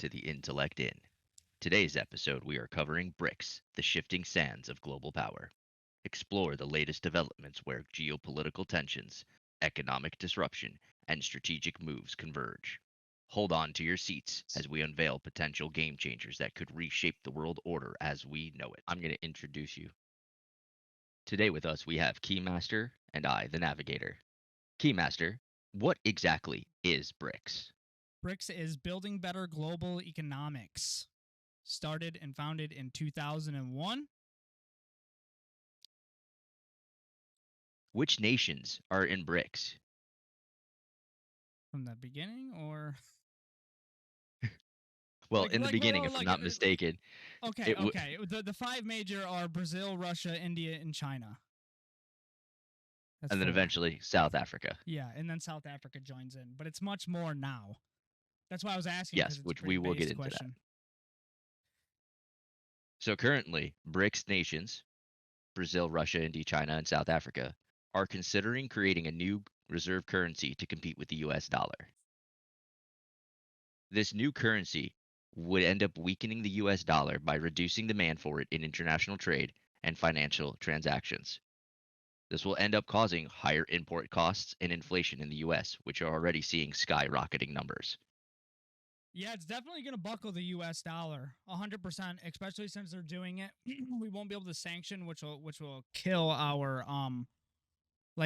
to the Intellect In. Today's episode, we are covering BRICS, the shifting sands of global power. Explore the latest developments where geopolitical tensions, economic disruption, and strategic moves converge. Hold on to your seats as we unveil potential game changers that could reshape the world order as we know it. I'm going to introduce you. Today with us, we have Keymaster and I, the Navigator. Keymaster, what exactly is BRICS? BRICS is Building Better Global Economics. Started and founded in 2001. Which nations are in BRICS? From the beginning, or Well, in the beginning, if I'm not mistaken. Okay. The five major are Brazil, Russia, India, and China. That's and then 4. eventually South Africa. Yeah, and then South Africa joins in, but it's much more now. That's why I was asking. Yes, which we will get into question. that. So currently, BRICS nations, Brazil, Russia, India, China, and South Africa, are considering creating a new reserve currency to compete with the US dollar. This new currency would end up weakening the US dollar by reducing demand for it in international trade and financial transactions. This will end up causing higher import costs and inflation in the US, which are already seeing skyrocketing numbers. Yeah, it's definitely going to buckle the U.S. dollar, 100%. Especially since they're doing it, we won't be able to sanction, which will kill our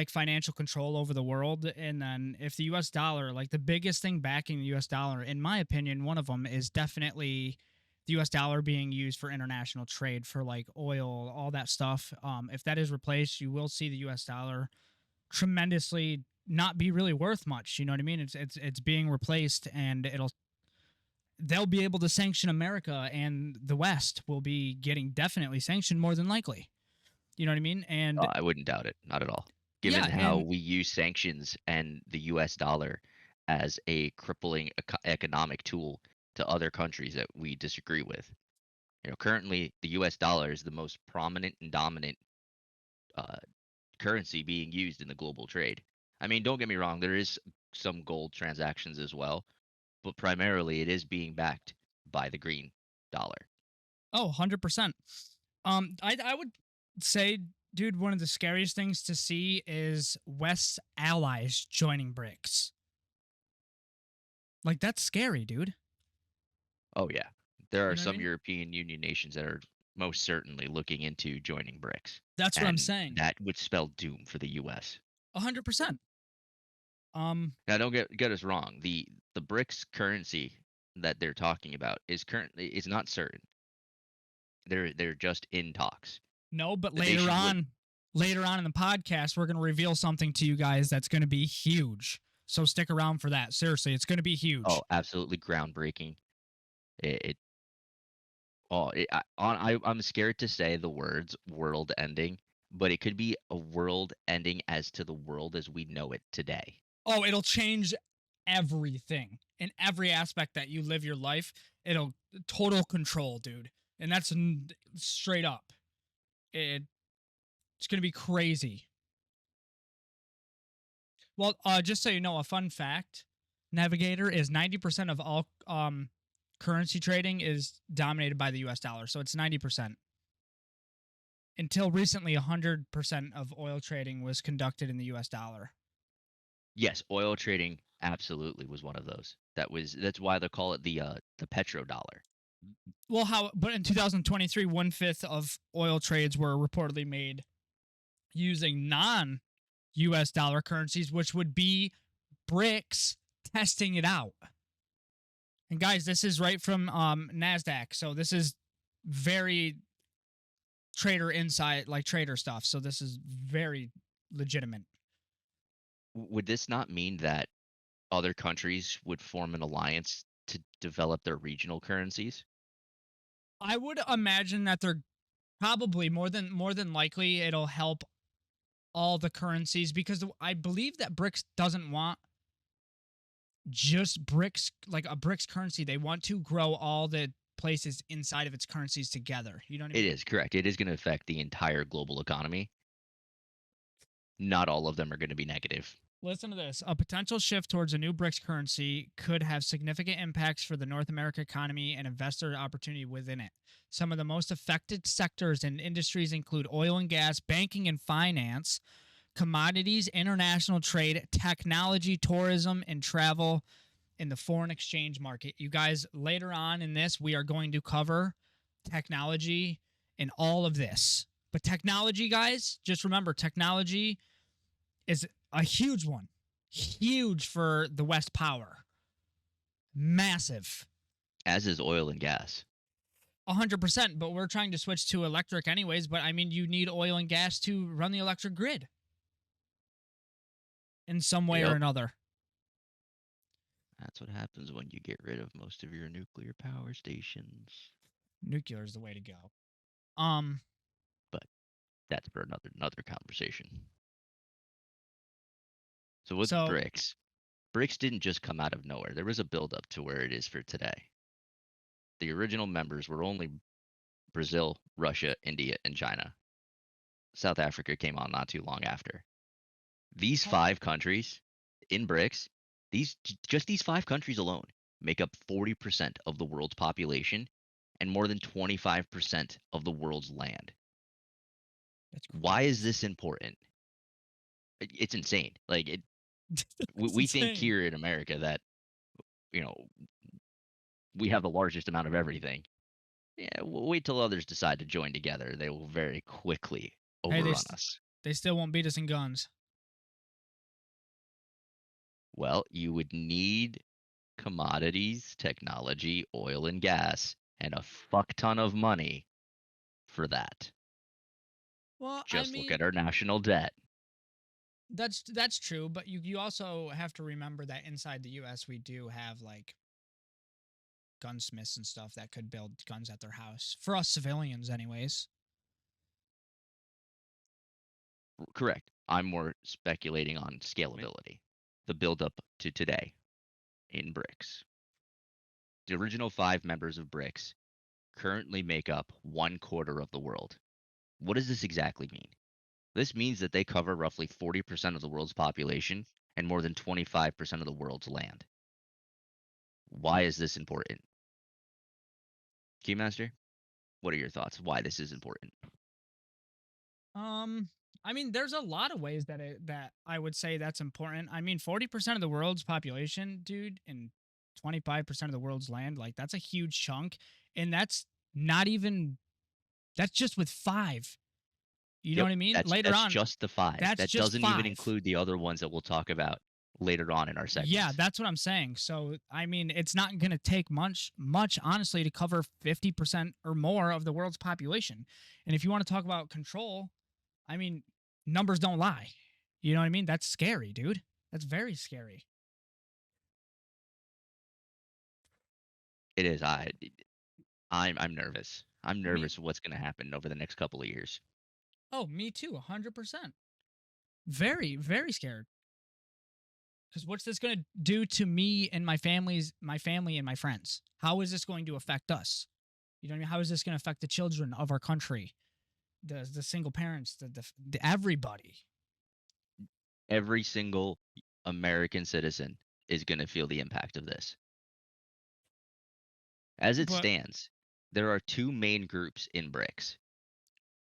financial control over the world. And then if the U.S. dollar, the biggest thing backing the U.S. dollar, in my opinion, one of them is definitely the U.S. dollar being used for international trade for oil, all that stuff. If that is replaced, you will see the U.S. dollar tremendously not be really worth much. You know what I mean? It's being replaced, and they'll be able to sanction America, and the West will be getting definitely sanctioned more than likely. You know what I mean? And I wouldn't doubt it. Not at all. Given how we use sanctions and the US dollar as a crippling economic tool to other countries that we disagree with. Currently the US dollar is the most prominent and dominant currency being used in the global trade. I mean, don't get me wrong, there is some gold transactions as well, but primarily it is being backed by the green dollar. Oh, 100%. I would say, dude, one of the scariest things to see is West's allies joining BRICS. That's scary, dude. Oh, yeah. There are some European Union nations that are most certainly looking into joining BRICS. That's what I'm saying. That would spell doom for the U.S. 100%. Now, don't get us wrong. The BRICS currency that they're talking about is not certain. They're just in talks. No, but later on in the podcast, we're going to reveal something to you guys that's going to be huge. So stick around for that. Seriously, it's going to be huge. Oh, absolutely groundbreaking. I'm scared to say the words world ending, but it could be a world ending as to the world as we know it today. Oh, it'll change everything in every aspect that you live your life. It'll total control, dude. And that's straight up. It's going to be crazy. Well, just so you know, a fun fact, Navigator, is 90% of all currency trading is dominated by the U.S. dollar. So it's 90%. Until recently, 100% of oil trading was conducted in the U.S. dollar. Yes, oil trading absolutely was one of those. That's why they call it the petrodollar. Well, but in 2023, 1/5 of oil trades were reportedly made using non-U.S. dollar currencies, which would be BRICS testing it out. And guys, this is right from NASDAQ, so this is very trader insight, trader stuff. So this is very legitimate. Would this not mean that other countries would form an alliance to develop their regional currencies? I would imagine that they're probably more than likely it'll help all the currencies, because I believe that BRICS doesn't want just BRICS, a BRICS currency. They want to grow all the places inside of its currencies together. You know what I mean? It is correct. It is going to affect the entire global economy. Not all of them are going to be negative. Listen to this. A potential shift towards a new BRICS currency could have significant impacts for the North America economy and investor opportunity within it. Some of the most affected sectors and industries include oil and gas, banking and finance, commodities, international trade, technology, tourism, and travel in the foreign exchange market. You guys, later on in this, we are going to cover technology and all of this. But technology, guys, just remember technology is a huge one. Huge for the West power. Massive. As is oil and gas. 100%, but we're trying to switch to electric anyways. But I mean, you need oil and gas to run the electric grid in some way or Yep. another. That's what happens when you get rid of most of your nuclear power stations. Nuclear is the way to go. But that's for another conversation. So with So BRICS, BRICS didn't just come out of nowhere. There was a buildup to where it is for today. The original members were only Brazil, Russia, India, and China. South Africa came on not too long after. These 5 countries in BRICS, these 5 countries alone make up 40% of the world's population and more than 25% of the world's land. that's Why is crazy. this important? It's insane. Like That's we think insane. here in America that you know we have the largest amount of everything. Yeah, wait till others decide to join together. They will very quickly Hey, overrun us. they still won't beat us in guns. Well, you would need commodities, technology, oil and gas, and a fuck ton of money for that. Well, I Just look mean, at our national debt. that's true, but you also have to remember that inside the US we do have like gunsmiths and stuff that could build guns at their house. For us civilians anyways. Correct. I'm more speculating on scalability. The buildup to today in BRICS. The original 5 members of BRICS currently make up 1/4 of the world. What does this exactly mean? This means that they cover roughly 40% of the world's population and more than 25% of the world's land. Why is this important? Keymaster, what are your thoughts? Why this is important? Um, I mean, there's a lot of ways that I would say that's important. I mean, 40% of the world's population, dude, and 25% of the world's land, like that's a huge chunk, and that's not even that's just with 5. You know Yep, what I mean? that's Later that's on, just the 5. that's That just doesn't even 5. include the other ones that we'll talk about later on in our Yeah, segments. that's what I'm saying. So, I mean, it's not going to take much honestly to cover 50% or more of the world's population. And if you want to talk about control, I mean, numbers don't lie. You know what I mean? That's scary, dude. That's very scary. It is. I'm nervous. I'm Me nervous what's going to happen over the next couple of years. Oh, me too, 100%. Very, very scared. Cuz what's this going to do to me and my family and my friends? How is this going to affect us? You know what I mean? How is this going to affect the children of our country? The single parents, the everybody. Every single American citizen is going to feel the impact of this. As it But stands, there are 2 main groups in BRICS.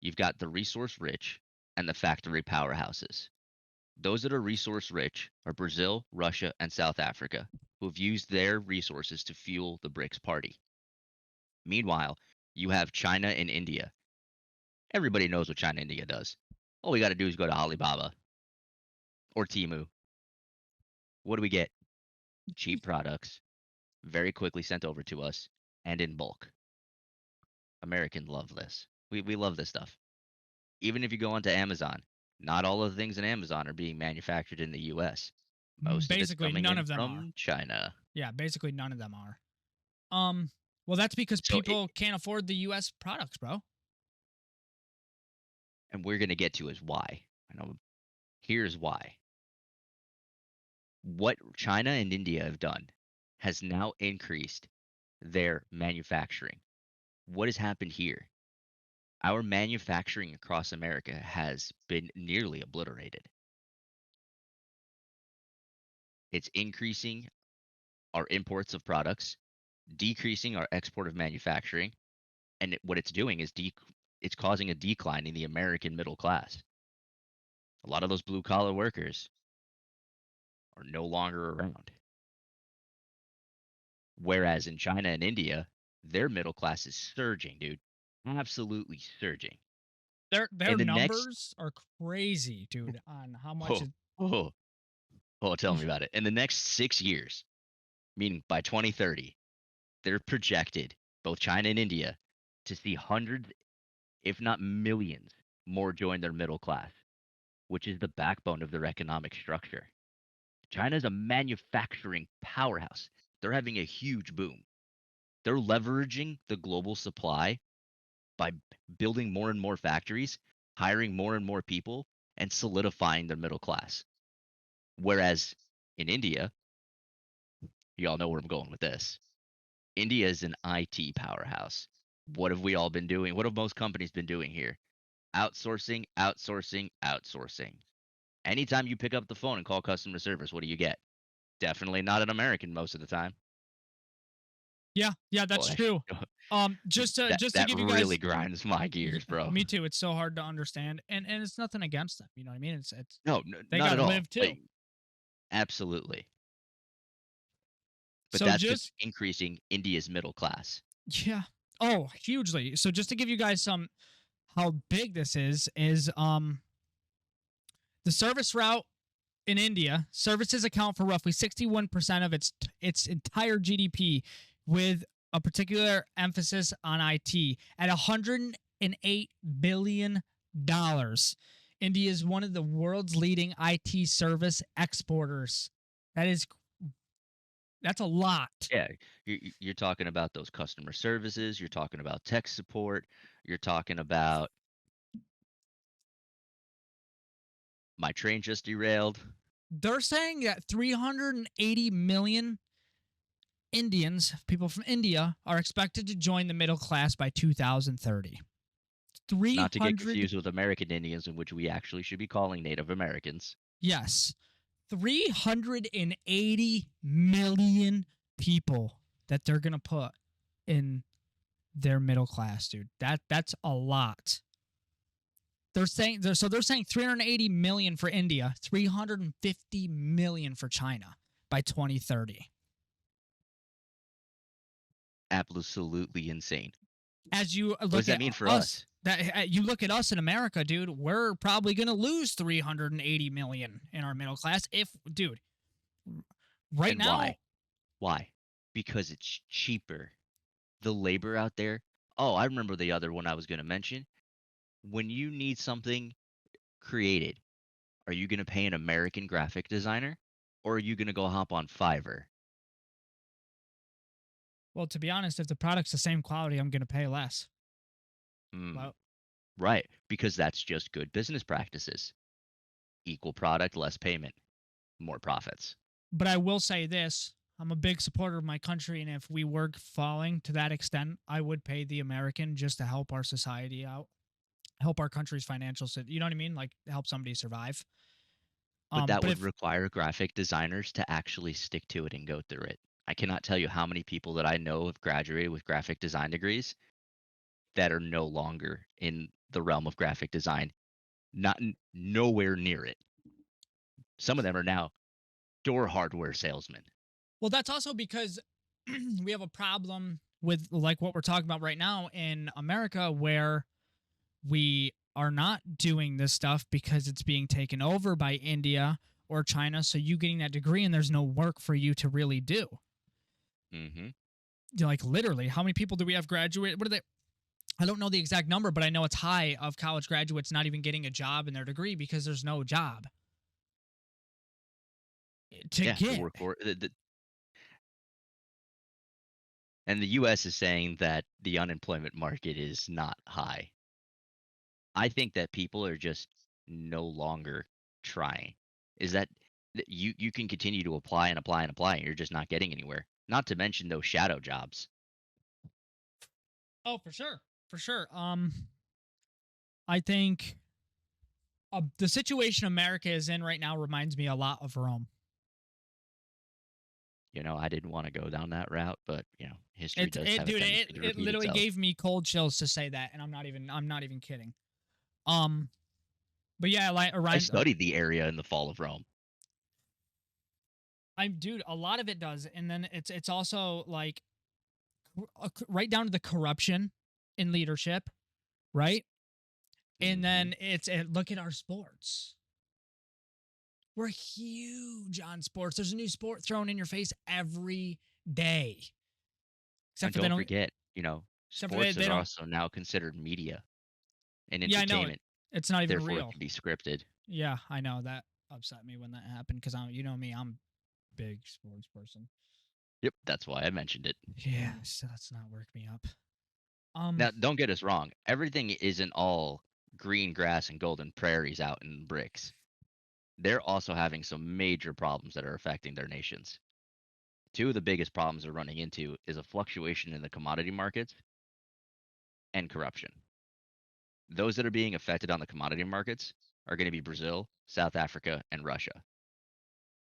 You've got the resource rich and the factory powerhouses. Those that are resource rich are Brazil, Russia, and South Africa, who have used their resources to fuel the BRICS party. Meanwhile, you have China and India. Everybody knows what China and India does. All we got to do is go to Alibaba or Temu. What do we get? Cheap products, very quickly sent over to us, and in bulk. Americans love this. We love this stuff. Even if you go onto Amazon, not all of the things in Amazon are being manufactured in the US. Most of it's basically coming none in of them are. from China. Yeah, basically none of them are. Um well, that's because So people can't afford the US products, bro. and we're going to get to is why. I know here's why. What China and India have done has now increased their manufacturing. What has happened here? Our manufacturing across America has been nearly obliterated. It's increasing our imports of products, decreasing our export of manufacturing, and what it's doing is it's causing a decline in the American middle class. A lot of those blue collar workers are no longer around. Whereas in China and India, their middle class is surging, dude. Absolutely surging. Their In the next numbers are crazy, dude, on how much oh, it oh, oh, tell me about it. In the next 6 years, meaning by 2030, they're projected, both China and India, to see hundreds, if not millions, more join their middle class, which is the backbone of their economic structure. China's a manufacturing powerhouse. They're having a huge boom. They're leveraging the global supply by building more and more factories, hiring more and more people, and solidifying their middle class. Whereas in India, you all know where I'm going with this. India is an IT powerhouse. What have we all been doing? What have most companies been doing here? Outsourcing, outsourcing, outsourcing. Anytime you pick up the phone and call customer service, what do you get? Definitely not an American most of the time. Yeah, yeah, Oh, that's that true. that Just to that give you really guys, grinds my gears, bro. me too. It's so hard to understand, and it's nothing against them. You know what I mean? It's No, they not got at to all. live too. Absolutely. But So that's just just increasing India's middle class. yeah. Oh, hugely. So just to give you guys some how big this is the service route in India, services account for roughly 61% of its entire GDP, with a particular emphasis on IT at $108 billion. India is one of the world's leading IT service exporters. That is that's a lot. Yeah, you're talking about those customer services. You're talking about tech support. You're talking about my train just derailed. They're saying that 380 million Indians, people from India, are expected to join the middle class by 2030. Not to get 300, confused with American Indians, in which we actually should be calling Native Americans. yes, 380 million people that they're going to put in their middle class, dude. That's a lot. They're saying 380 million for India, 350 million for China by 2030. Absolutely insane. As you What does look that at mean for us, us? that you look at us in America, dude, we're probably going to lose 380 million in our middle class if, dude, right And now. why? Why? Because it's cheaper. The labor out there. Oh, I remember the other one I was going to mention. When you need something created, are you going to pay an American graphic designer or are you going to go hop on Fiverr? Well, to be honest, if the product's the same quality, I'm going to pay less. Hmm. Well, Right. Because that's just good business practices. Equal product, less payment, more profits. but I will say this. I'm a big supporter of my country, and if we were falling to that extent, I would pay the American just to help our society out, help our country's financial. You know what I mean? Like help somebody survive. But that But would if require graphic designers to actually stick to it and go through it. I cannot tell you how many people that I know have graduated with graphic design degrees that are no longer in the realm of graphic design, not nowhere near it. Some of them are now door hardware salesmen. well, that's also because we have a problem with like what we're talking about right now in America, where we are not doing this stuff because it's being taken over by India or China. So you getting that degree and there's no work for you to really do. Hmm. Like literally, how many people do we have graduate? What are they? I don't know the exact number, but I know it's high of college graduates not even getting a job in their degree because there's no job to Yeah, the get. work or and the U.S. is saying that the unemployment market is not high. I think that people are just no longer trying. Is that you can continue to apply and apply and apply, and you're just not getting anywhere. Not to mention those shadow jobs. Oh, for sure, for sure. I think the situation America is in right now reminds me a lot of Rome. I didn't want to go down that route, but history It does it have a dude, it tendency to it repeat literally itself. gave me cold chills to say that, and I'm not even kidding. Um, but yeah, like I Orion, studied the area in the fall of Rome. I'm dude. A lot of it does, and then it's also like right down to the corruption in leadership, right? And Hmm. then look at our sports. We're huge on sports. There's a new sport thrown in your face every day, except And for they don't don't. forget, Except for sports they are don't. also now considered media and Yeah, I know. entertainment. It's not even Therefore, it real. can be scripted. Yeah, I know that upset me when that happened because you know me, I'm a big sports person. Yep, that's why I mentioned it. Yeah, so let's not work me up. Now, don't get us wrong. Everything isn't all green grass and golden prairies out in BRICS. They're also having some major problems that are affecting their nations. Two of the biggest problems they're running into is a fluctuation in the commodity markets and corruption. Those that are being affected on the commodity markets are going to be Brazil, South Africa, and Russia.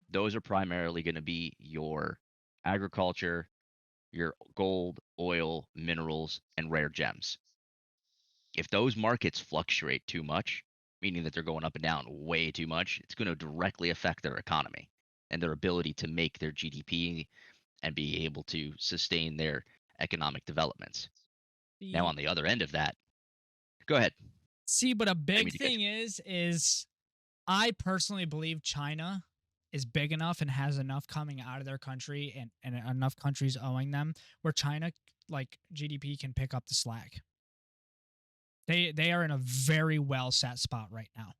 Those are primarily going to be your agriculture, your gold, oil, minerals, and rare gems. If those markets fluctuate too much, meaning that they're going up and down way too much, it's going to directly affect their economy and their ability to make their GDP and be able to sustain their economic developments. Now, see, on the other end of that, go ahead. but a I didn't big mean to cut thing is I personally believe China is big enough and has enough coming out of their country and enough countries owing them where China like GDP can pick up the slack. They are in a very well set spot right now.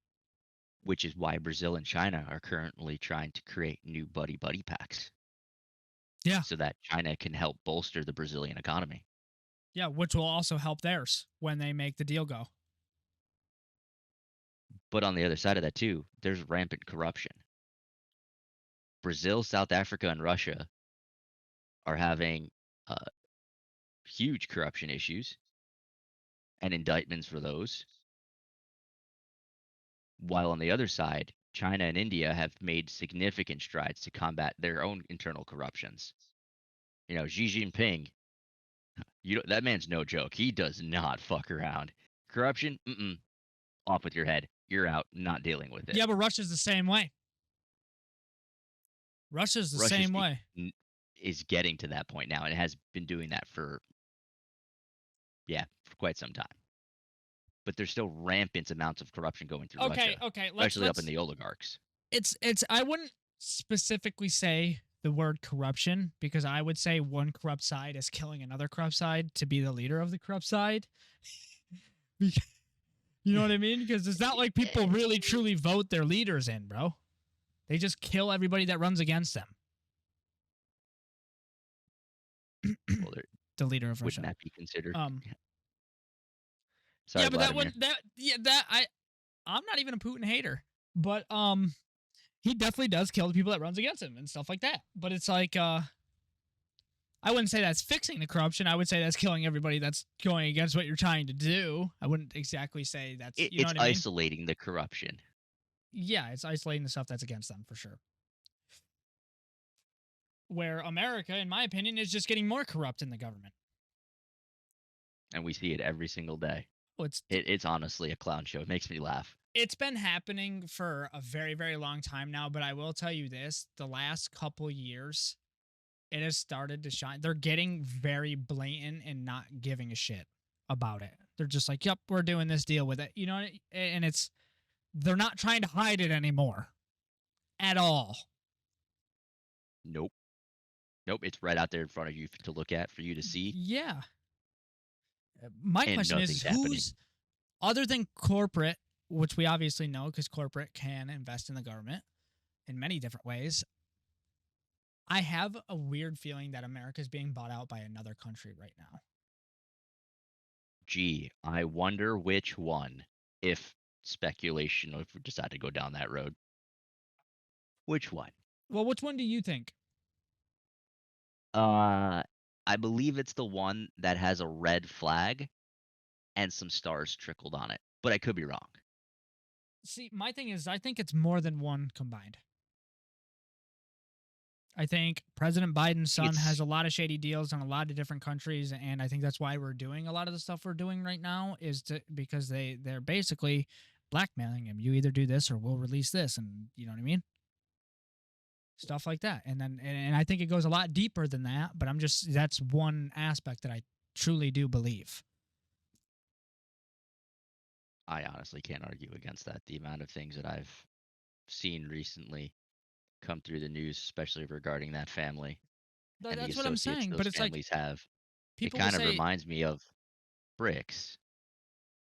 which is why Brazil and China are currently trying to create new buddy buddy packs Yeah. so that China can help bolster the Brazilian economy. Yeah, which will also help theirs when they make the deal go. But on the other side of that too, there's rampant corruption. Brazil, South Africa, and Russia are having uh, huge corruption issues and indictments for those, while on the other side, China and India have made significant strides to combat their own internal corruptions. Xi Jinping, that man's no joke. He does not fuck around. Corruption, off with your head. You're out, not dealing with it. Yeah, but Russia's the same way. Russia's the Russia's same way. is getting to that point now and has been doing that for quite some time. But there's still rampant amounts of corruption going through Okay, Russia, okay. especially up in the oligarchs. It's I wouldn't specifically say the word corruption because I would say one corrupt side is killing another corrupt side to be the leader of the corrupt side. You know what I mean? Because it's not like people really truly vote their leaders in, bro. They just kill everybody that runs against them. Well, The leader of wouldn't Russia. that be considered? Um Sorry, yeah, but that Vladimir. one that yeah, that I'm not even a Putin hater. But he definitely does kill the people that runs against him and stuff like that. But it's like I wouldn't say that's fixing the corruption. I would say that's killing everybody that's going against what you're trying to do. I wouldn't exactly say that's, you know It's what I mean? isolating the corruption, Yeah, it's isolating the stuff that's against them for sure. Where America, in my opinion, is just getting more corrupt in the government. and we see it every single day. Well, It's honestly a clown show. It makes me laugh. it's been happening for a very, very long time now, but I will tell you this, the last couple years, it has started to shine. They're getting very blatant and not giving a shit about it. They're just like, "Yep, we're doing this deal with it." You know, and they're not trying to hide it anymore at all. Nope. Nope. It's right out there in front of you to look at for you to see, Yeah. My and question nothing's is happening. who's other than corporate, which we obviously know because corporate can invest in the government in many different ways. I have a weird feeling that America is being bought out by another country right now. Gee, I wonder which one, if speculation, if we decide to go down that road, which one? Well, which one do you think? Uh, I believe it's the one that has a red flag and some stars trickled on it, but I could be wrong. See, my thing is, I think it's more than one combined. I think President Biden's think son has it's a lot of shady deals in a lot of different countries, and I think that's why we're doing a lot of the stuff we're doing right now because they're basically blackmailing him. You either do this or we'll release this, and you know what I mean, stuff like that. And I think it goes a lot deeper than that. But that's one aspect that I truly do believe. I honestly can't argue against that. The amount of things that I've seen recently come through the news, especially regarding that family and the That's what I'm associates saying. those But it's like families have, it people will kind of say, reminds me of BRICS.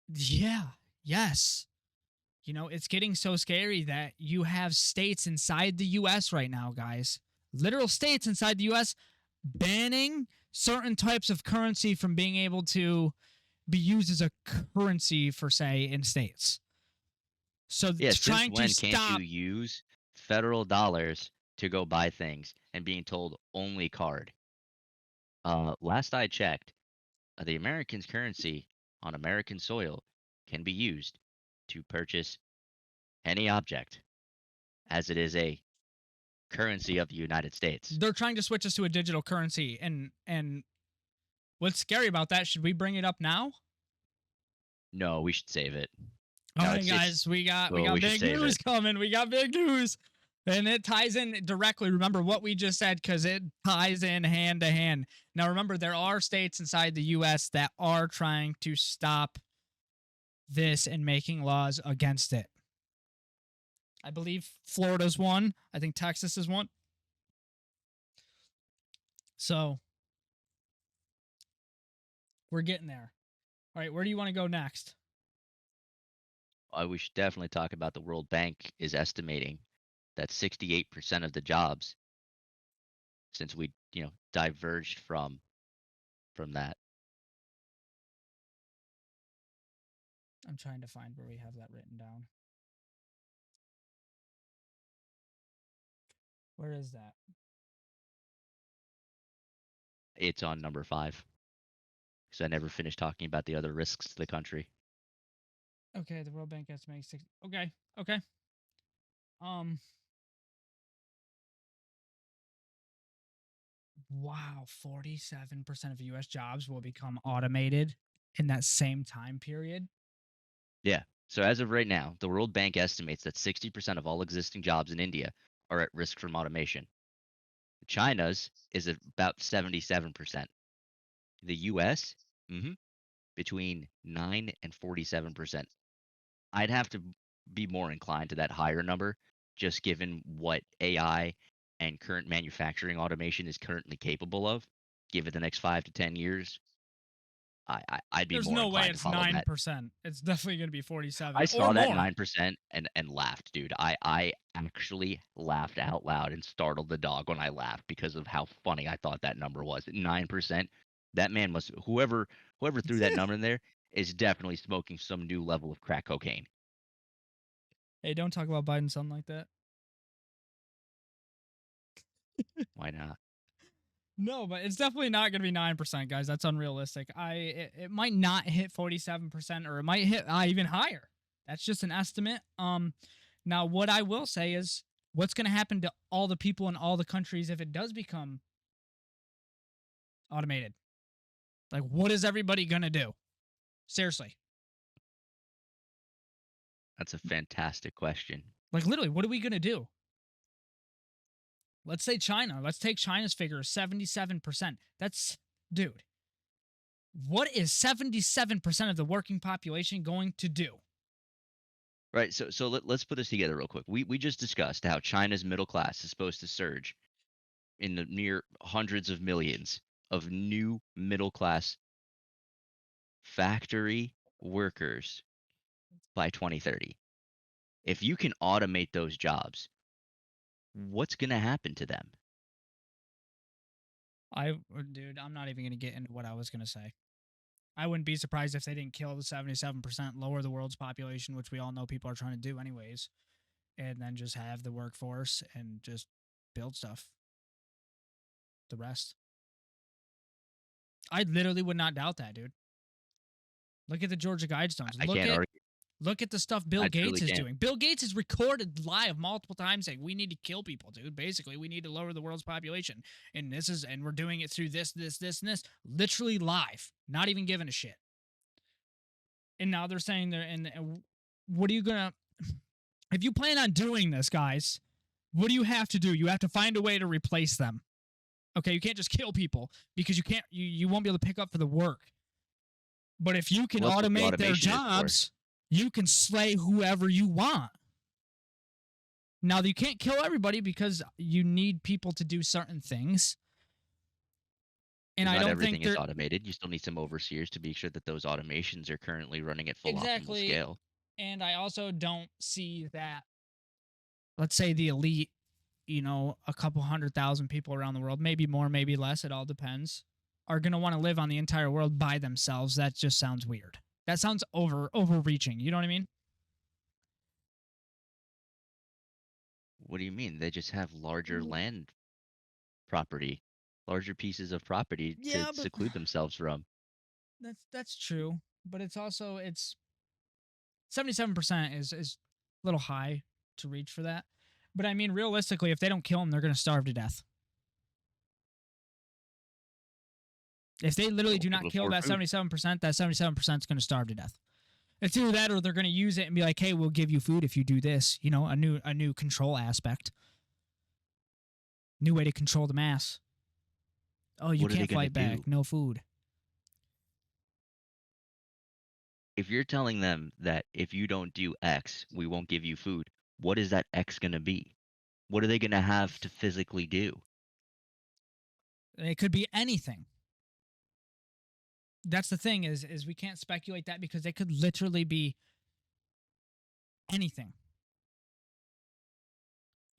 yeah, yes. You know, it's getting so scary that you have states inside the US right now, guys. Literal states inside the US banning certain types of currency from being able to be used as a currency for, say, in states. So Yeah, since trying to when can't you stop, use federal dollars to go buy things and being told only card? Last I checked, the American's currency on American soil can be used to purchase any object, as it is a currency of the United States. they're trying to switch us to a digital currency. And what's scary about that, should we bring it up now? No, we should save it. All No, right, it's guys, we got well, we should big save news it. coming. We got big news, and it ties in directly. Remember what we just said because it ties in hand to hand. Now, remember there are states inside the U.S. that are trying to stop this and making laws against it. I believe Florida's one. I think Texas is one. So we're getting there. All right, where do you want to go next? We should definitely talk about the World Bank is estimating that 68% of the jobs, since we diverged from that. I'm trying to find where we have that written down. Where is that? It's on number 5 because I never finished talking about the other risks to the country. Okay, the World Bank estimates 60. Okay, okay. Um, wow, 47% of US jobs will become automated in that same time period. Yeah. So as of right now, the World Bank estimates that 60% of all existing jobs in India are at risk from automation. China's is at about 77%. The US, between 9 and 47%. I'd have to be more inclined to that higher number, just given what AI and current manufacturing automation is currently capable of. Give it the next 5 to 10 years, I'd be There's more no way inclined to it's follow that. 9%. It's definitely going to be I 47 or saw that more. 9% and laughed, dude. I actually laughed out loud and startled the dog when I laughed because of how funny I thought that number was. 9%. That man must whoever threw that number in there is definitely smoking some new level of crack cocaine. Hey, don't talk about Biden's son like that. Why not? No, but it's definitely not going to be 9%, guys. That's unrealistic. It might not hit 47% or it might hit even higher. That's just an estimate. Now what I will say is what's going to happen to all the people in all the countries if it does become automated? Like what is everybody going to do? Seriously. That's a fantastic question. Like literally, what are we going to do? Let's say China. Let's take China's figure, 77%. That's, dude, what is 77% of the working population going to do? Right. So let's put this together real quick. We just discussed how China's middle class is supposed to surge in the near hundreds of millions of new middle class factory workers by 2030. If you can automate those jobs, what's going to happen to them? Dude, I'm not even going to get into what I was going to say. I wouldn't be surprised if they didn't kill the 77%, lower the world's population, which we all know people are trying to do anyways, and then just have the workforce and just build stuff. The rest. I literally would not doubt that, dude. Look at the Georgia Guidestones. I can't argue. Look at the stuff Bill I truly Gates is can't. doing. Bill Gates has recorded live multiple times saying we need to kill people, dude. Basically, we need to lower the world's population. And we're doing it through this, and this. Literally live. Not even giving a shit. And now they're saying what are you gonna if you plan on doing this, guys, what do you have to do? You have to find a way to replace them. Okay, you can't just kill people because you won't be able to pick up for the work. But if you can Well, that's what the automate their automation is for. jobs, you can slay whoever you want. Now, you can't kill everybody because you need people to do certain things. And I Not don't everything think is they're automated. You still need some overseers to make sure that those automations are currently running at full optimal exactly. scale. And I also don't see that, let's say, the elite, a couple 100,000 people around the world, maybe more, maybe less, it all depends, are going to want to live on the entire world by themselves. That just sounds weird. That sounds overreaching. You know what I mean? What do you mean? They just have larger land property, larger pieces of property to Yeah, but seclude themselves from. that's true. But it's 77% is a little high to reach for that. But I mean, realistically, if they don't kill them, they're going to starve to death. If they literally do not kill that 77%, that 77% is going to starve to death. It's either that or they're going to use it and be like, "Hey, we'll give you food if you do this." A new control aspect, new way to control the mass. Oh, you What are they can't going to fight back. do? No food. If you're telling them that if you don't do X, we won't give you food, what is that X going to be? What are they going to have to physically do? It could be anything. That's the thing is we can't speculate that because they could literally be anything.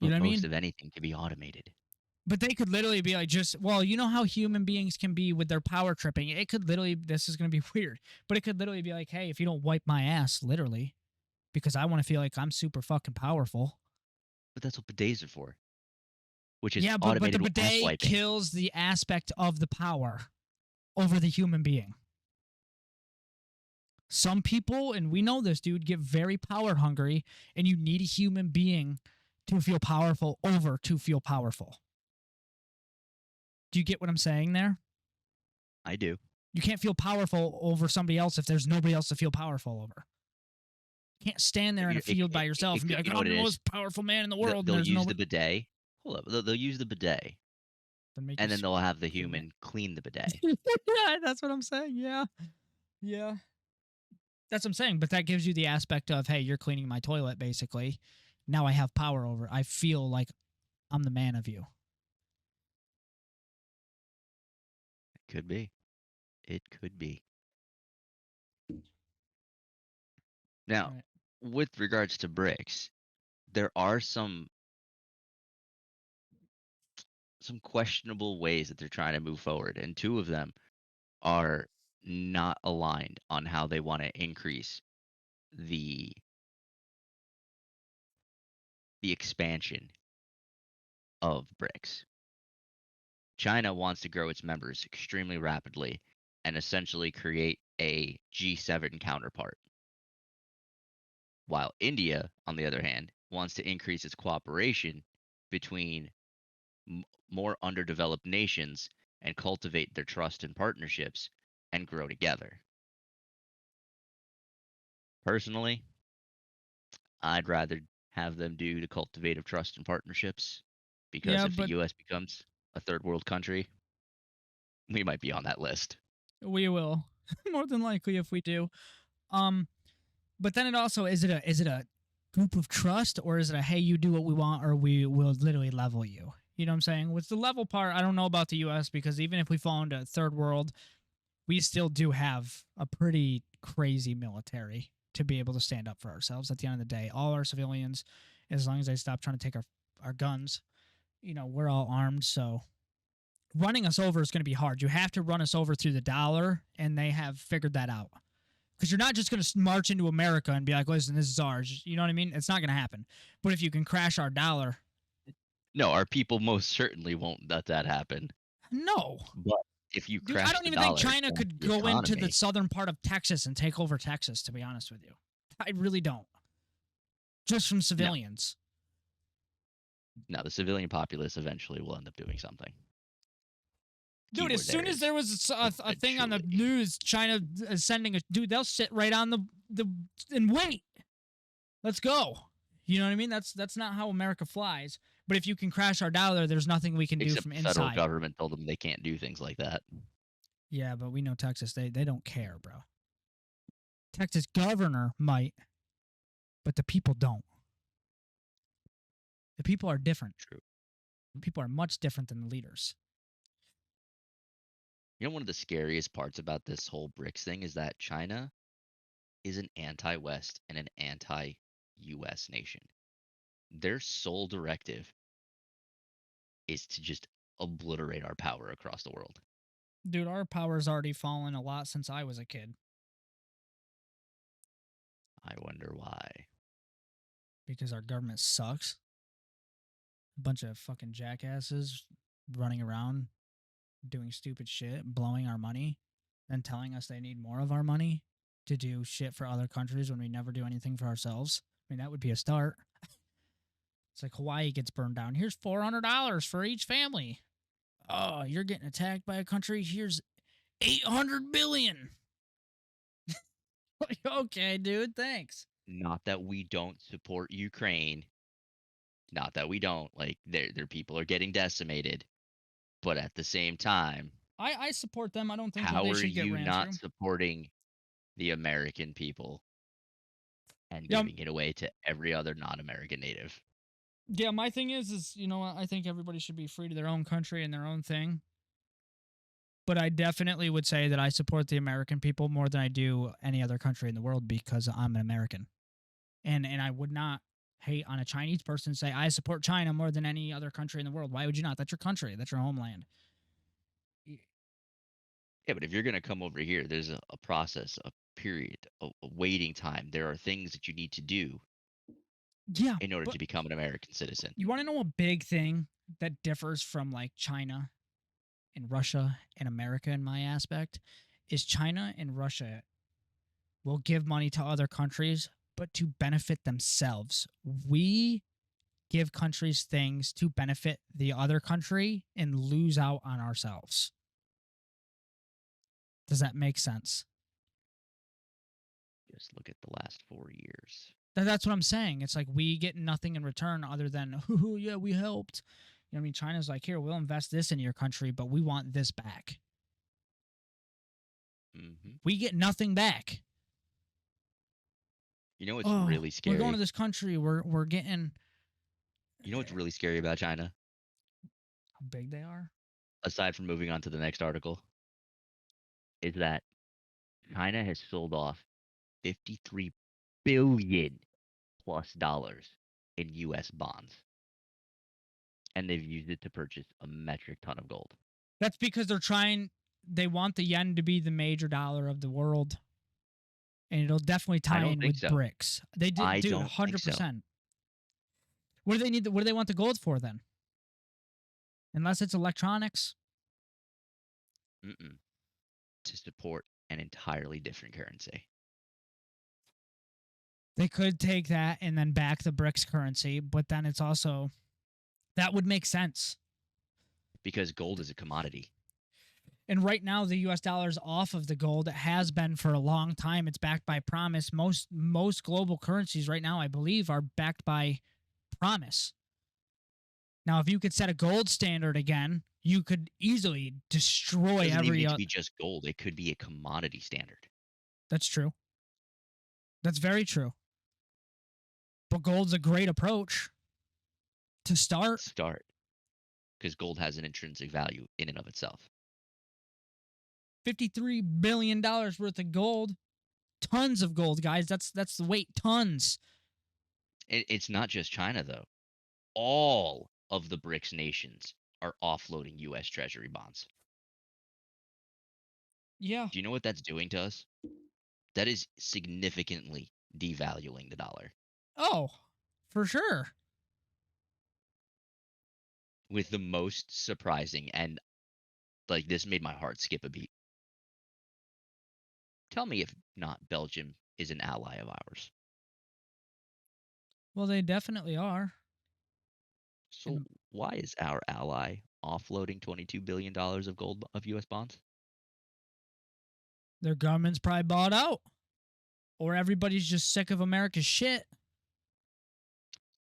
You But know what I most mean? of anything can be automated. But they could literally be like, you know how human beings can be with their power tripping? It could literally, this is going to be weird, but it could literally be like, hey, if you don't wipe my ass, literally, because I want to feel like I'm super fucking powerful. But that's what bidets are for, which is Yeah, but the automated ass bidet wiping. kills the aspect of the power over the human being. Some people, and we know this, dude, get very power hungry, and you need a human being to feel powerful over to feel powerful. Do you get what I'm saying there? I do. You can't feel powerful over somebody else if there's nobody else to feel powerful over. You can't stand there in a field by yourself and be like, you know I'm what the it is? most powerful man in the world. They'll And there's use the nobody. bidet. Hold up. They'll use the bidet, and then they'll have the human clean the bidet. Yeah, that's what I'm saying. Yeah. Yeah. That's what I'm saying. But that gives you the aspect of, hey, you're cleaning my toilet, basically. Now I have power over it. I feel like I'm the man of you. It could be. It could be. Now, Right. with regards to BRICS, there are some questionable ways that they're trying to move forward, and two of them are not aligned on how they want to increase the expansion of BRICS. China wants to grow its members extremely rapidly and essentially create a G7 counterpart. While India, on the other hand, wants to increase its cooperation between more underdeveloped nations and cultivate their trust and partnerships and grow together. Personally, I'd rather have them do the cultivate of trust and partnerships because Yeah, if the but US becomes a third world country, we might be on that list. we will. More than likely if we do. Um, but then it also is it a group of trust or is it a hey, you do what we want or we will literally level you? You know what I'm saying? With the level part, I don't know about the US because even if we fall into third world, we still do have a pretty crazy military to be able to stand up for ourselves at the end of the day. All our civilians, as long as they stop trying to take our guns, we're all armed. So running us over is going to be hard. You have to run us over through the dollar, and they have figured that out. Because you're not just going to march into America and be like, listen, this is ours. You know what I mean? It's not going to happen. But if you can crash our dollar. No, our people most certainly won't let that happen. No. But if you Dude, crash I don't the even think dollar China down could the go into the economy, southern part of Texas and take over Texas, to be honest with you. I really don't. Just from No, civilians. no, the civilian populace eventually will end up doing something. Dude, as Keyword soon there as is there was a thing on the eventually. news, China is sending a dude, they'll sit right on the and wait. Let's go. You know what I mean? That's not how America flies. But if you can crash our dollar, there's nothing we can do Except from the federal inside. government told them they can't do things like that. Yeah, but we know Texas, they don't care, bro. Texas governor might, but the people don't. The people are different. True. The people are much different than the leaders. You know, one of the scariest parts about this whole BRICS thing is that China is an anti-West and an anti-US nation. Their sole directive is to just obliterate our power across the world. Dude, our power's already fallen a lot since I was a kid I wonder why. because our government sucks. A bunch of fucking jackasses running around doing stupid shit, blowing our money, and telling us they need more of our money to do shit for other countries when we never do anything for ourselves. I mean, that would be a start. It's like Hawaii gets burned down. Here's $400 for each family. Oh, you're getting attacked by a country. Here's 800 billion. Like, okay, dude, thanks. Not that we don't support Ukraine. Not that we don't. Like their people are getting decimated. But at the same time, I support them. I don't think that how they are should get you ran not through. supporting the American people and Yeah, giving it away to every other non-American native? yeah. My thing is you know what? I think everybody should be free to their own country and their own thing. But I definitely would say that I support the American people more than I do any other country in the world because I'm an American. And I would not hate on a Chinese person and say I support China more than any other country in the world. Why would you not? That's your country. That's your homeland. Yeah, but if you're gonna come over here, there's a process, a period, a waiting time. There are things that you need to do Yeah, in order but to become an American citizen. you want to know a big thing that differs from like China and Russia and America in my aspect is China and Russia will give money to other countries but to benefit themselves. We give countries things to benefit the other country and lose out on ourselves. Does that make sense? Just look at the last 4 years. That's what I'm saying. It's like we get nothing in return other than, oh, yeah, we helped. You know what I mean? China's like, here, we'll invest this in your country, but we want this back. Hmm. We get nothing back. You know what's Oh, really we're going to scary? this country. We're getting You know what's really scary about China? how big they are. Aside from moving on to the next article, is that China has sold off 53 billion plus dollars in US bonds, and they've used it to purchase a metric ton of gold. That's because they want the yen to be the major dollar of the world. And it'll definitely I tie don't in think with so. BRICS. They did, I dude, don't think so. 100%. What do they need? What do they want the gold for then? Unless it's electronics. Mm-mm. To support an entirely different currency. They could take that and then back the BRICS currency, but then it's also that would make sense. Because gold is a commodity. And right now the US dollar is off of the gold. It has been for a long time. It's backed by promise. Most global currencies right now, I believe, are backed by promise. Now, if you could set a gold standard again, you could easily It destroy doesn't even every need to be just gold. It could be a commodity standard. That's true. That's very true. But gold's a great approach to start. Start. Because gold has an intrinsic value in and of itself. $53 billion worth of gold. Tons of gold, guys. That's the weight. Tons. It's not just China, though. All of the BRICS nations are offloading US Treasury bonds. Yeah. Do you know what that's doing to us? That is significantly devaluing the dollar. Oh, for sure. With the most surprising, and like this made my heart skip a beat. Tell me if not Belgium is an ally of ours. Well, they definitely are. So And why is our ally offloading $22 billion of gold of U.S. bonds? their government's probably bought out. Or everybody's just sick of America's shit.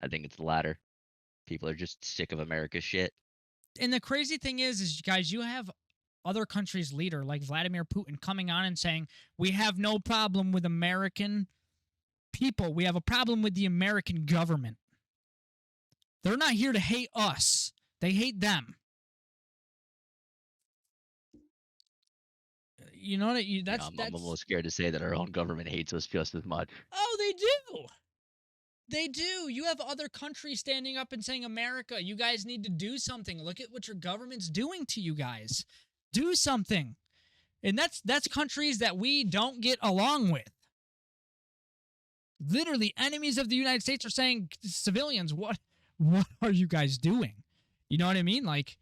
I think it's the latter. People are just sick of America's shit. And the crazy thing is guys, you have other countries' leader like Vladimir Putin coming on and saying, we have no problem with American people. We have a problem with the American government. They're not here to hate us. They hate them. You know what? You know, I'm That's. almost scared to say that our own government hates us just as much. Oh, they do. They do. You have other countries standing up and saying, America, you guys need to do something. Look at what your government's doing to you guys. Do something. And that's countries that we don't get along with. Literally, enemies of the United States are saying, civilians, what are you guys doing? You know what I mean? Like,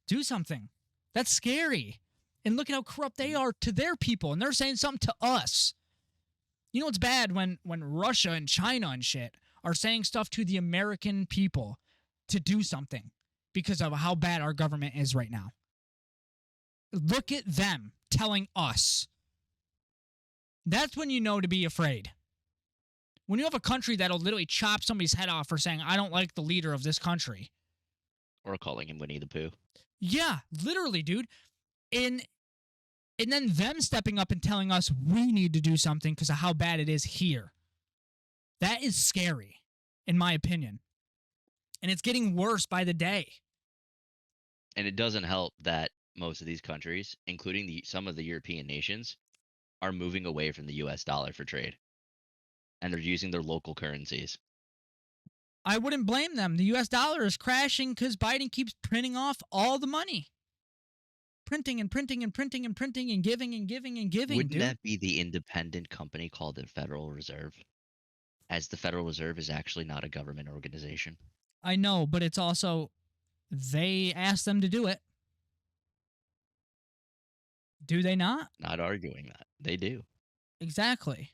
do something. That's scary. And look at how corrupt they are to their people, and they're saying something to us. You know what's bad when Russia and China and shit are saying stuff to the American people to do something because of how bad our government is right now. Look at them telling us. That's when you know to be afraid. When you have a country that'll literally chop somebody's head off for saying, I don't like the leader of this country. Or calling him Winnie the Pooh. Yeah, literally, dude. And then them stepping up and telling us we need to do something because of how bad it is here. That is scary, in my opinion. And it's getting worse by the day. And it doesn't help that most of these countries, including some of the European nations, are moving away from the US dollar for trade. And they're using their local currencies. I wouldn't blame them. The US dollar is crashing because Biden keeps printing off all the money. Printing and printing and printing and printing and giving and giving and giving, Wouldn't dude. that be the independent company called the Federal Reserve? As the Federal Reserve is actually not a government organization. I know, but it's also, they asked them to do it. Do they not? Not arguing that. They do. Exactly.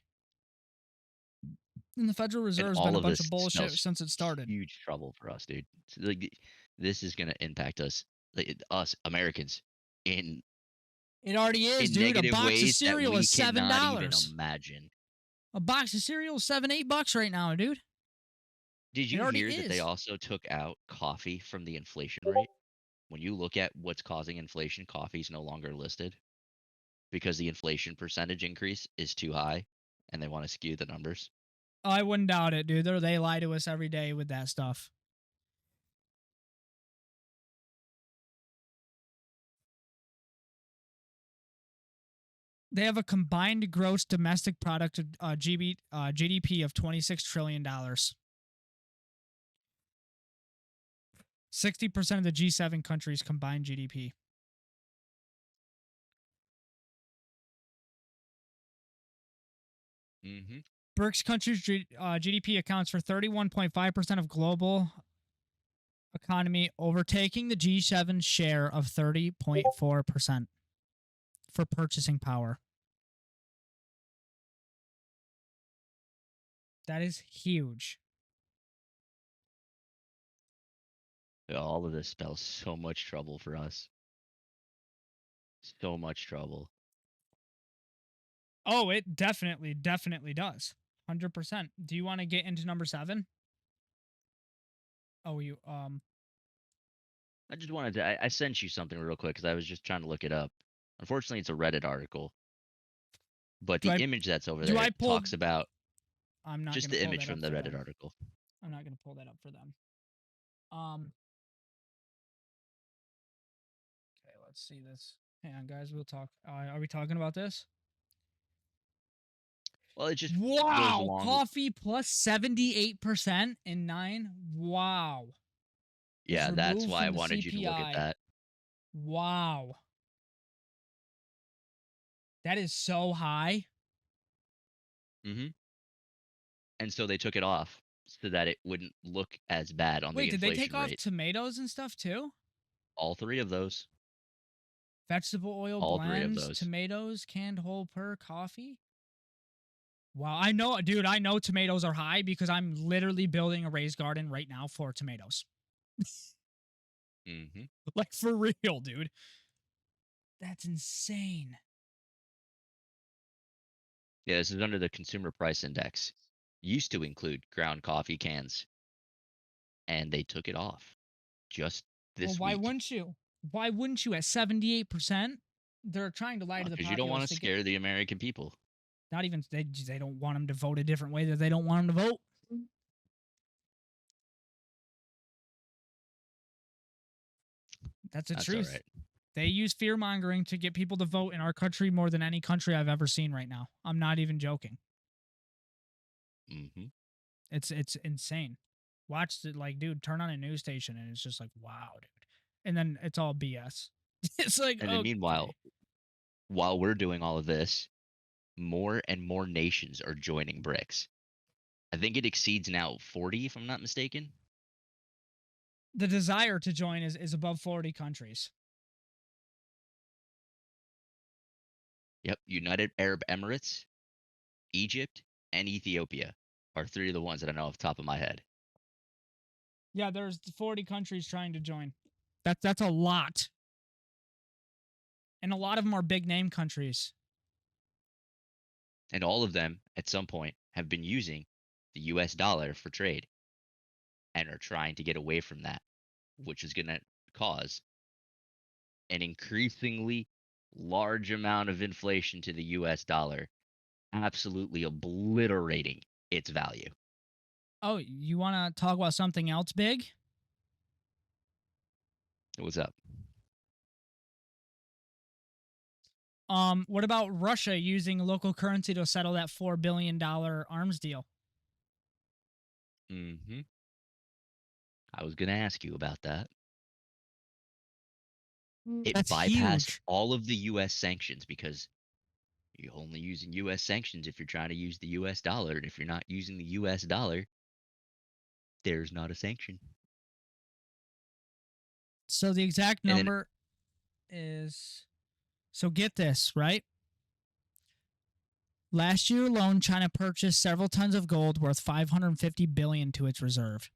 And the Federal And Reserve's been all a of bunch of this bullshit spells since it started. huge trouble for us, dude. So, like, this is going to impact us, like, us Americans, in It already is, dude. A negative box of ways that cereal we is cannot even $7. imagine. A box of cereal is $7-8 right now, dude. Did It you already hear that they is. also took out coffee from the inflation rate? When you look at what's causing inflation, coffee is no longer listed because the inflation percentage increase is too high and they want to skew the numbers. I wouldn't doubt it, dude. They lie to us every day with that stuff. They have a combined gross domestic product GDP of $26 trillion. 60% of the G7 countries combined GDP. Mm-hmm. BRICS countries' GDP accounts for 31.5% of global economy, overtaking the G7 share of 30.4% for purchasing power. That is huge. All of this spells so much trouble for us. So much trouble. Oh, it definitely does. 100%. Do you want to get into number 7? Oh, I just wanted to. I sent you something real quick because I was just trying to look it up. Unfortunately, it's a Reddit article, but do the I image that's over do there I pull talks about I'm not just going to the pull image that up from the for Reddit them. article. I'm not going to pull that up for them. Um Okay, let's see this. Hang on, guys. We'll talk. Are we talking about this? Well, it just goes Wow, along. coffee plus 78% in 9. Wow. Is Yeah, that's removed why I from the wanted you to look at CPI. that. Wow. That is so high. Mm-hmm. And so they took it off so that it wouldn't look as bad on the Wait, did they take inflation off rate. tomatoes and stuff too? All three of those. Vegetable oil All three of blends, those. tomatoes, canned whole per coffee? Wow, I know, dude. I know tomatoes are high because I'm literally building a raised garden right now for tomatoes. Hmm. Like for real, dude. That's insane. Yeah, this is under the Consumer Price Index. Used to include ground coffee cans, and they took it off just Well, this why week. wouldn't you? Why wouldn't you? At 78%, they're trying to lie to the Because you don't want populace to to get. scare the American people. Not even they don't want them to vote a different way that they don't want them to vote. That's the That's all truth. right. They use fear mongering to get people to vote in our country more than any country I've ever seen right now. I'm not even joking. Hmm. It's insane. Watch it, like, dude, turn on a news station and it's just like, wow, dude. And then it's all BS. It's like, And then okay. meanwhile, while we're doing all of this, more and more nations are joining BRICS. I think it exceeds now 40, if I'm not mistaken. The desire to join is above 40 countries. Yep, United Arab Emirates, Egypt, and Ethiopia are three of the ones that I know off the top of my head. Yeah, there's 40 countries trying to join. That's a lot. And a lot of them are big name countries. And all of them, at some point, have been using the US dollar for trade and are trying to get away from that, which is going to cause an increasingly large amount of inflation to the US dollar, absolutely obliterating its value. Oh, you want to talk about something else big? What's up? What about Russia using local currency to settle that $4 billion arms deal? Hmm. I was going to ask you about that. It That's bypassed huge. all of the US sanctions because you're only using US sanctions if you're trying to use the US dollar. And if you're not using the US dollar, there's not a sanction. So the exact And then, number is, so get this, right? Last year alone, China purchased several tons of gold worth 550 billion to its reserve.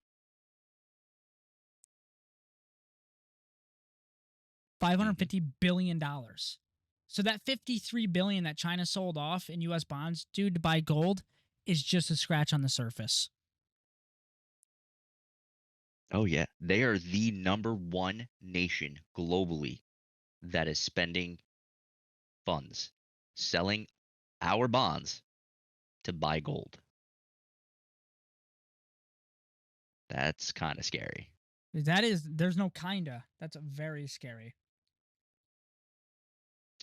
550 mhm. billion dollars. So that 53 billion that China sold off in US bonds, dude, to buy gold is just a scratch on the surface. Oh, yeah. They are the number one nation globally that is spending funds selling our bonds to buy gold. That's kind of scary. That is, there's no kinda. That's very scary.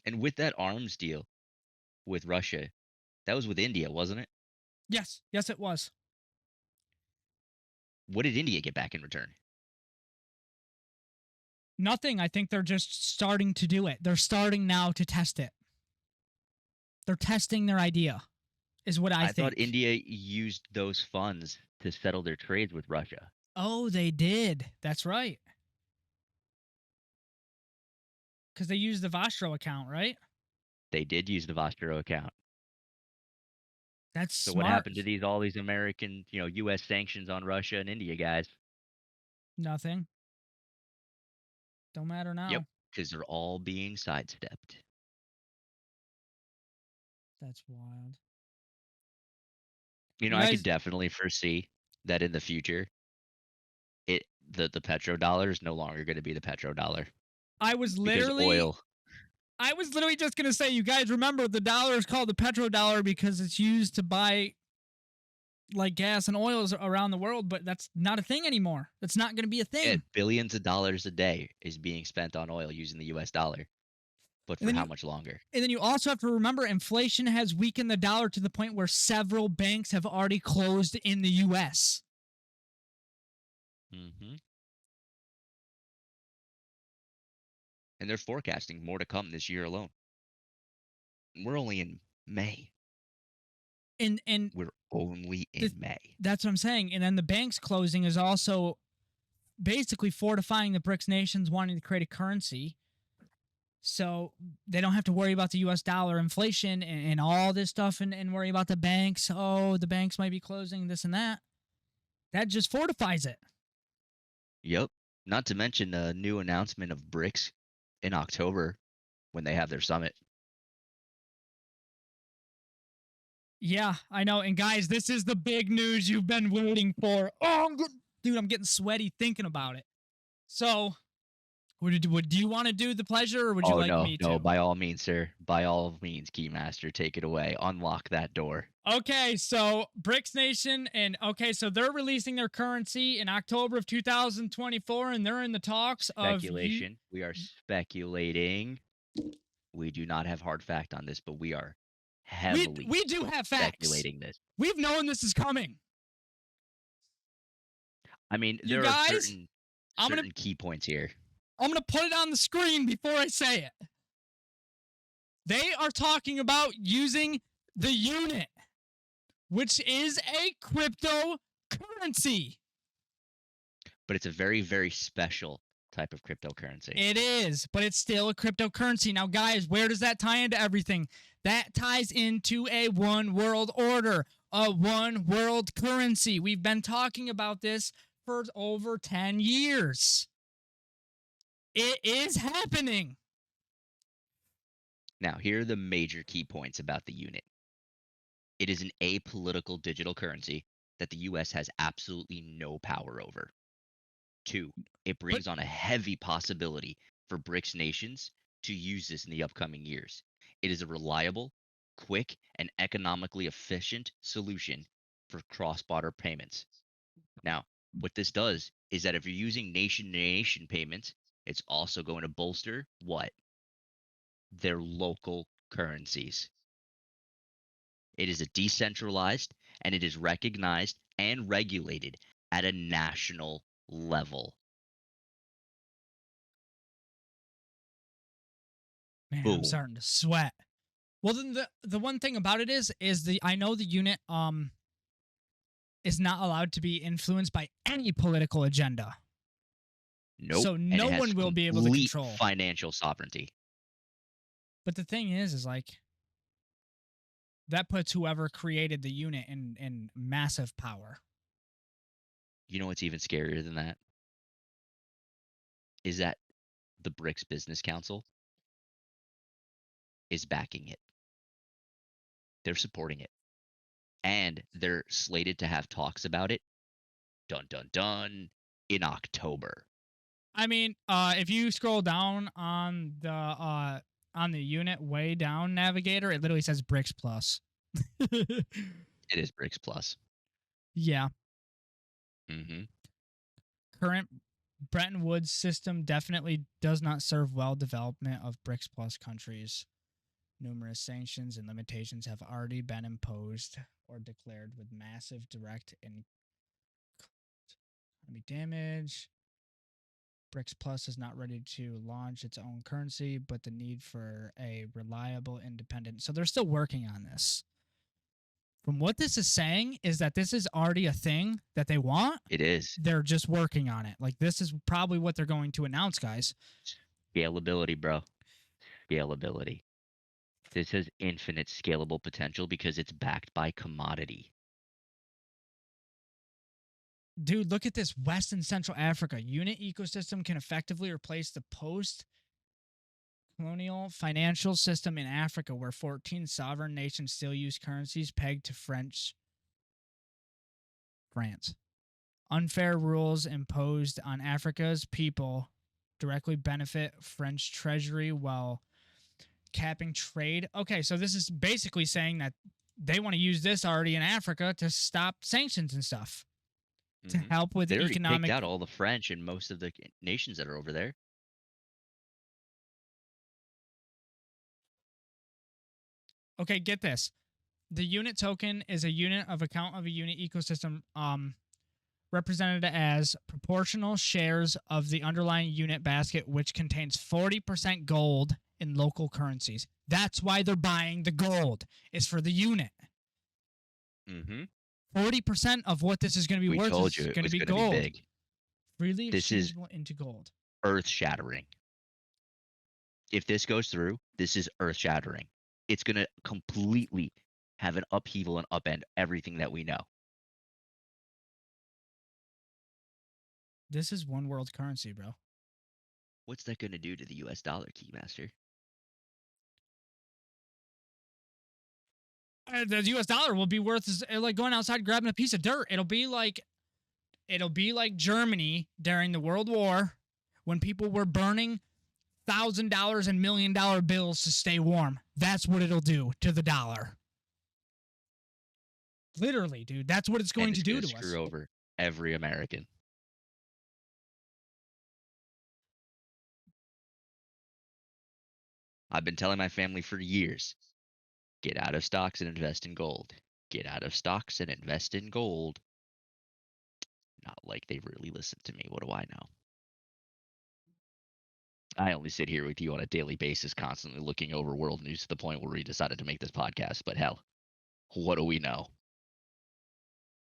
And with that arms deal with Russia, that was with India, wasn't it? Yes, yes, it was. What did India get back in return? Nothing. I think they're just starting to do it. They're starting now to test it. They're testing their idea, is what I I thought think. India used those funds to settle their trades with Russia. Oh, they did. That's right. Because they used the Vostro account, right? They did use the Vostro account. That's So what smart. happened to all these American, US sanctions on Russia and India, guys? Nothing. Don't matter Yep, now. because they're all being sidestepped. That's wild. You know, You I could guys, definitely foresee that in the future, the petrodollar is no longer going to be the petrodollar I was because literally oil. I was literally just gonna say, you guys remember the dollar is called the petrodollar because it's used to buy like gas and oils around the world, but that's not a thing anymore. That's not gonna be a Yeah, thing. billions of dollars a day is being spent on oil using the US dollar. But And for then how you much longer? and then you also have to remember inflation has weakened the dollar to the point where several banks have already closed in the US. Hmm. And they're forecasting more to come this year alone. We're only in May. And We're only the, in May. that's what I'm saying. And then the banks closing is also basically fortifying the BRICS nations wanting to create a currency So they don't have to worry about the US dollar inflation and all this stuff and worry about the banks. Oh, the banks might be closing, this and that. That just fortifies it. Yep. Not to mention a new announcement of BRICS in October when they have their summit. Yeah, I know. And guys, this is the big news you've been waiting for. Oh, dude, I'm getting sweaty thinking about it. So, do you want to do the pleasure, or would you Oh like no, me no, to? by all means, sir. By all means, Keymaster, take it away. Unlock that door. Okay, so BRICS Nation, and okay, so they're releasing their currency in October of 2024, and they're in the talks of you. Speculation. We are speculating. We do not have hard fact on this, but we are heavily We do have facts. speculating this. We've known this is coming. I mean, You there are guys, certain key points here. I'm gonna put it on the screen before I say it. They are talking about using the unit, which is a cryptocurrency. But it's a very, very special type of cryptocurrency. It is, but it's still a cryptocurrency. Now, guys, where does that tie into everything? That ties into a one world order, a one world currency. We've been talking about this for over 10 years. It is happening. Now, here are the major key points about the unit. It is an apolitical digital currency that the US has absolutely no power over. 2, it brings on a heavy possibility for BRICS nations to use this in the upcoming years. It is a reliable, quick, and economically efficient solution for cross-border payments. Now, what this does is that if you're using nation-to-nation payments, it's also going to bolster what? Their local currencies. It is a decentralized and it is recognized and regulated at a national level. Man, Boom. I'm starting to sweat. Well, then the one thing about it is I know the unit is not allowed to be influenced by any political agenda. Nope. So no one will be able to control financial sovereignty. But the thing is like that puts whoever created the unit in massive power. You know what's even scarier than that? Is that the BRICS Business Council is backing it. They're supporting it. And they're slated to have talks about it, dun dun dun, in October. I mean, if you scroll down on the unit way down navigator, it literally says BRICS Plus. It is BRICS Plus. Yeah. Mm-hmm. Current Bretton Woods system definitely does not serve well development of BRICS Plus countries. Numerous sanctions and limitations have already been imposed or declared with massive direct and economic damage. BRICS Plus is not ready to launch its own currency, but the need for a reliable, independent. So they're still working on this. From what this is saying is that this is already a thing that they want. It is. They're just working on it. Like this is probably what they're going to announce, guys. Scalability, bro. Scalability. This has infinite scalable potential because it's backed by commodity. Dude, look at this. West and Central Africa. Unit ecosystem can effectively replace the post-colonial financial system in Africa, where 14 sovereign nations still use currencies pegged to France. Unfair rules imposed on Africa's people directly benefit French treasury while capping trade. Okay, so this is basically saying that they want to use this already in Africa to stop sanctions and stuff. To help with they the economic. Kicked out all the French and most of the nations that are over there. Okay, get this. The unit token is a unit of account of a unit ecosystem represented as proportional shares of the underlying unit basket, which contains 40% gold in local currencies. That's why they're buying the gold. It's for the unit. 40% of what this is going to be worth is going to be gold. Big. Freely exchangeable into gold. Earth-shattering. If this goes through, this is earth-shattering. It's going to completely have an upheaval and upend everything that we know. This is one world currency, bro. What's that going to do to the US dollar, Keymaster? The US dollar will be worth like going outside grabbing a piece of dirt. It'll be like Germany during the World War when people were burning $1,000 and $1 million bills to stay warm. That's what it'll do to the dollar. Literally, dude. That's what it's going to do to us. Screw over every American. I've been telling my family for years, get out of stocks and invest in gold. Get out of stocks and invest in gold. Not like they really listened to me. What do I know? I only sit here with you on a daily basis, constantly looking over world news to the point where we decided to make this podcast. But hell, what do we know?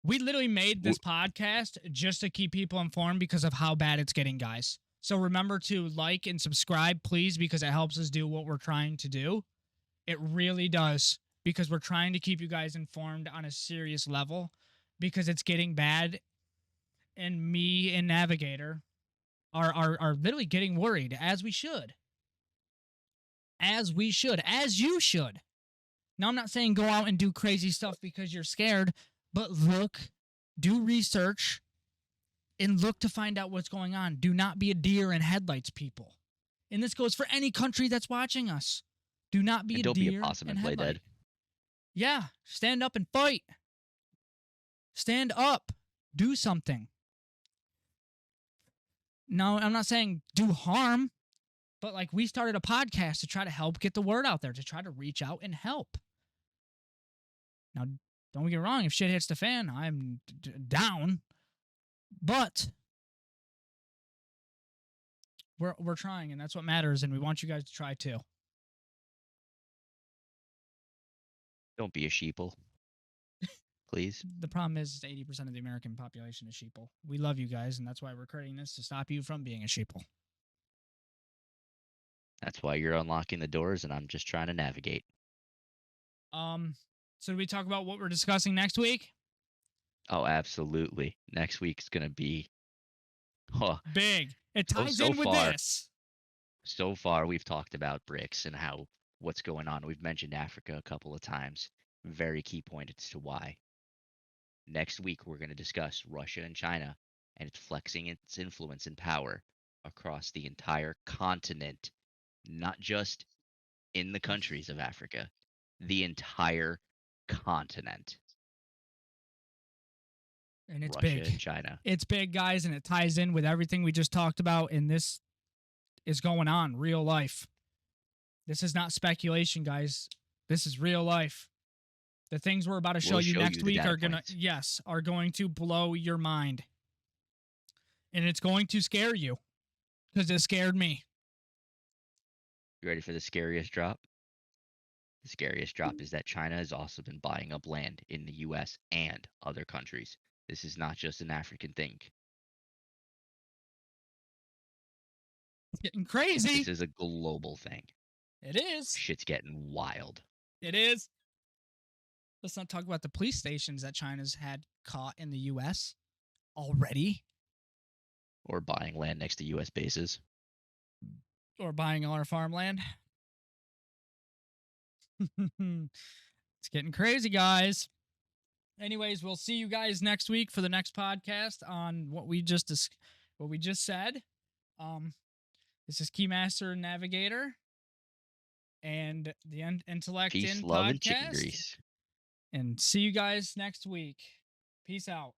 We literally made this podcast just to keep people informed because of how bad it's getting, guys. So remember to like and subscribe, please, because it helps us do what we're trying to do. It really does, because we're trying to keep you guys informed on a serious level because it's getting bad. And me and Navigator are literally getting worried, as we should. As we should. As you should. Now, I'm not saying go out and do crazy stuff because you're scared, but look, do research, and look to find out what's going on. Do not be a deer in headlights, people. And this goes for any country that's watching us. Do not be a deer in headlights. Don't be a possum and play dead. Yeah, stand up and fight. Stand up. Do something. No, I'm not saying do harm, but like we started a podcast to try to help get the word out there, to try to reach out and help. Now, don't get me wrong, if shit hits the fan, I'm down. But we're trying, and that's what matters, and we want you guys to try too. Don't be a sheeple. Please. The problem is 80% of the American population is sheeple. We love you guys, and that's why we're creating this, to stop you from being a sheeple. That's why you're unlocking the doors, and I'm just trying to navigate. So do we talk about what we're discussing next week? Oh, absolutely. Next week's going to be big. It ties in with this. So far, we've talked about BRICS and what's going on. We've mentioned Africa a couple of times. Very key point as to why. Next week, we're going to discuss Russia and China and it's flexing its influence and power across the entire continent, not just in the countries of Africa, the entire continent. And it's Russia big. And China. It's big, guys, and it ties in with everything we just talked about, and this is going on, real life. This is not speculation, guys. This is real life. The things we're about to show you next week are going to blow your mind. And it's going to scare you, because it scared me. You ready for the scariest drop? The scariest drop is that China has also been buying up land in the U.S. and other countries. This is not just an African thing. It's getting crazy. This is a global thing. It is. Shit's getting wild. It is. Let's not talk about the police stations that China's had caught in the U.S. already. Or buying land next to U.S. bases. Or buying all our farmland. It's getting crazy, guys. Anyways, we'll see you guys next week for the next podcast on what we just said. This is Keymaster and Navigator and the Intellect Peace, In love, podcast. and chicken grease. And see you guys next week. Peace out.